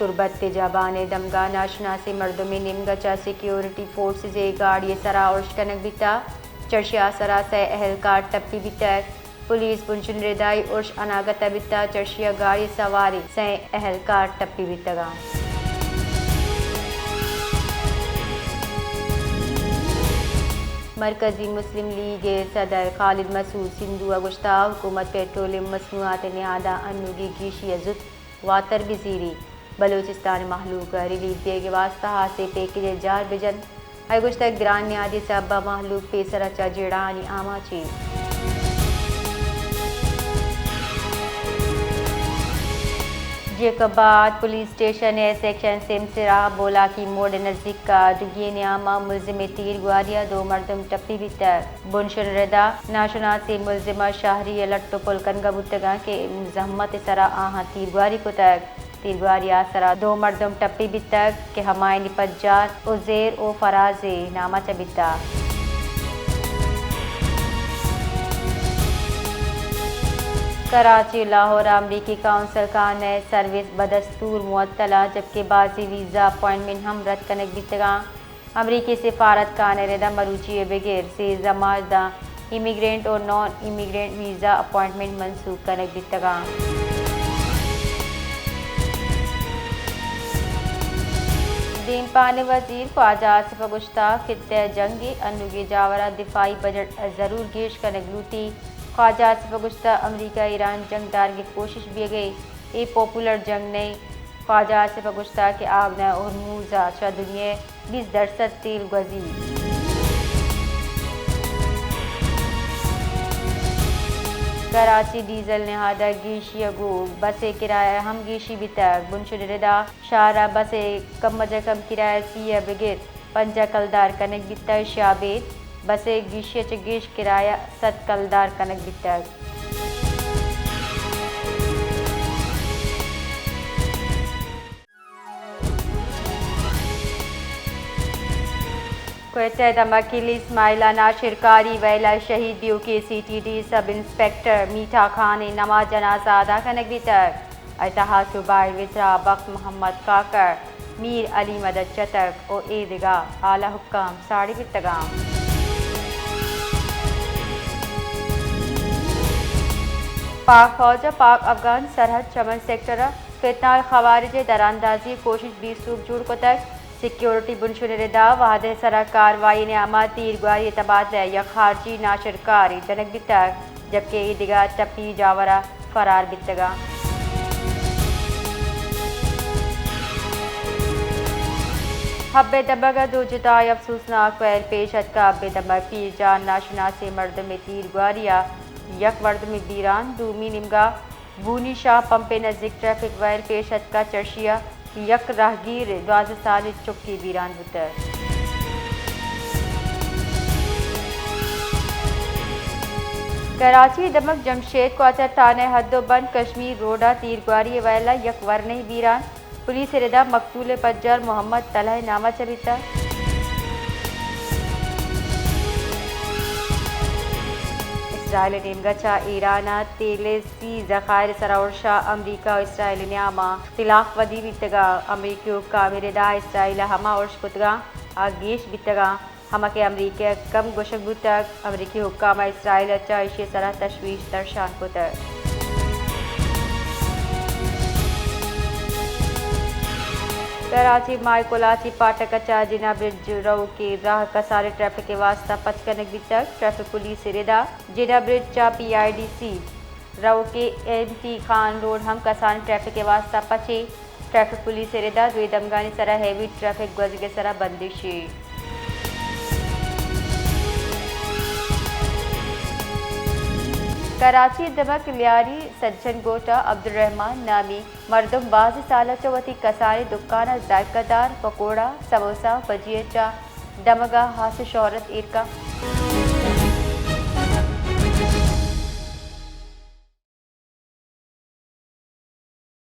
तुरबत जबान दमगा नाशनासी मर्दों में निमगचा सिक्योरिटी फोर्सेस गाड़ी सरा और कनक बिता चर्शिया सरा से अहलकार टप्पी बितर पुलिस पुंशन रिदाई उर्श अनागत बिता चर्शिया गाड़ी सवारी से अहलकार टप्पी बितगा मरकजी मुस्लिम लीग सदर खालिद मसूद सिंधु अगुश्ता हुकूमत पेट्रोलियम मसनूआत निहादा अन्नुगी गीशी अजुत वातर बिजीरी बलूचिस्तान महलूक रिलीफ दिए के वास्ता हासे पैकेज जार बिजन अगुश्ता ग्रान न्यादी सबा महलूक पेसरा चजेड़ानी आमाची जेकबाद पुलिस स्टेशन है सेक्शन सिमसिरा बोला की मोड़ नजदीक का दुगिए न्यामा मुलजिम तीर गुआरिया दो मर्दम टप्पी बितर बुनशन रदा नाशना से मुलजिमा शाहरी लट्टो पुलकनगा बुतगा के जहमत सरा आहा तीर गुआरी को तक तीर गुआरिया सरा दो मर्दम टप्पी बितक के हमाय निपजार उजेर ओ फराजे नामा चबिता कराची लाहौर अमरीकी काउंसिल का नए सर्विस बदस्तूर मुअत्तला जबकि बाजी वीज़ा अपॉइंटमेंट हम रद्द कनक बितगा अमरीकी सिफारत का नरेदा मरूची बगैर से जमादा इमिग्रेंट और नॉन इमिग्रेंट वीज़ा अपॉइंटमेंट मनसूख कनक बितगा दीन पाने वजीर ख्वाजा आसिफ गुश्ताफ खित्ते जंगी अनुगे जावरा दिफाई बजट ज़रूर गेश कनक लूटी ख्वाजा आसिफ गुश्ता अमरीका ईरान जंग दार की कोशिश भी गई ये पॉपुलर जंग नहीं ख्वाजा आसिफ गुश्ता के आगना और मूजा शाह दुनिया 20% तेल गजी कराची डीजल नहादा गीशी गो बसे किराया हम गीशी बितक बुनशुदा शारा बसे कम अज कम किराया सी बगिर पंजा कलदार कनक बिता शाबेद बसे गीशी चगेश किराया सत कलदार कनक बितक कोयटा दमकीली इस्माइलाना शिरकारी वैला शहीदियों के CTD सब इंस्पेक्टर मीठा खान ने नमाज जनाजा अदा कनक बितक अतहा सुबाई विसरा बख्त मोहम्मद काकर मीर अली मदद चतक और ईदगा आला हुक्म साड़ी बितगाम पाक फौज पाक अफगान सरहद चमन सेक्टर फितनाल खवारिज दरानंदाजी कोशिश 20 सूख जुड़ को तक सिक्योरिटी बुनशुदा वाद सरा कार्रवाई ने अमा तीर गुआरी तबादला या खारजी नाशरकारी जनक बितक जबकि ईदगा टप्पी जावरा फरार बितगा हब्बे दबगा दो जुदाई अफसोसनाक फैल पेशत का हब्बे दबग पीर जान नाशना से मर्द में तीर गुआरिया यक वर्द में बीरान दूमी निमगा बूनी शाह पंपे नज़दीक ट्रैफिक वायर पेशत का चर्शिया यक राहगीर 12 साल चुक्की बीरान बुतर कराची दमक जमशेद क्वार्टर थाने हद्दोबंद कश्मीर रोडा तीर गुआरी वैला यक वरने बीरान पुलिस रिदा मकतूल पज्जर मोहम्मद तलह नामा चबिता इसराइल निमगचा ईराना तेलेसी ज़खायर सराउरशा अमरीका और इसराइल न्यामा इख्तिलाफ वदी बितगा अमरीकी कामिरदा इसराइल हमा और कुतगा आगेश बितगा हमा के अमरीका कम गोशक बुतक अमरीकी हुक्कामा इसराइल अच्छा इशे सरा तशवीश दर्शान कुतक कराची मायकोलाची पाटक अच्छा जिना ब्रिज रो के राह कसारे ट्रैफिक के वास्ता पचकनक बितक ट्रैफिक पुलिस रिदा जिना ब्रिज चा PIDC रो के MT खान रोड हम कसान ट्रैफिक के वास्ता पचे ट्रैफिक पुलिस रिदा दुई दमगानी सरा हैवी ट्रैफिक गज के सरा बंदिशी कराची दमक लियारी सज्जन गोटा अब्दुलरहमान नामी मर्दम बाज़ साल चवती कसारे दुकान जायकादार पकोड़ा समोसा भजिया चा दमगा हास शोहरत इरका